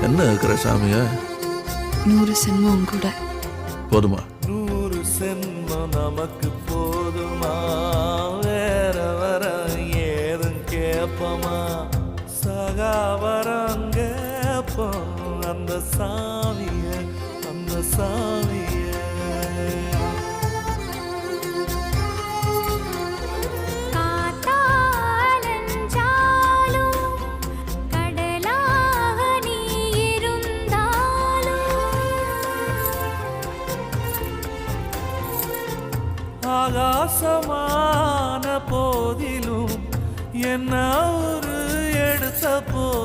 என்ன இருக்கிற சாமிய 100 சென்மம் கூட போதுமா? 100 சென்மம் நமக்கு போதுமா? வேற வர ஏதும் கேப்பமா? சகாவரம் கேப்போம் அந்த சாமிய, அந்த சாமிய. ஆகாசமான போதிலும் என்ன ஒரு எடுத்த போது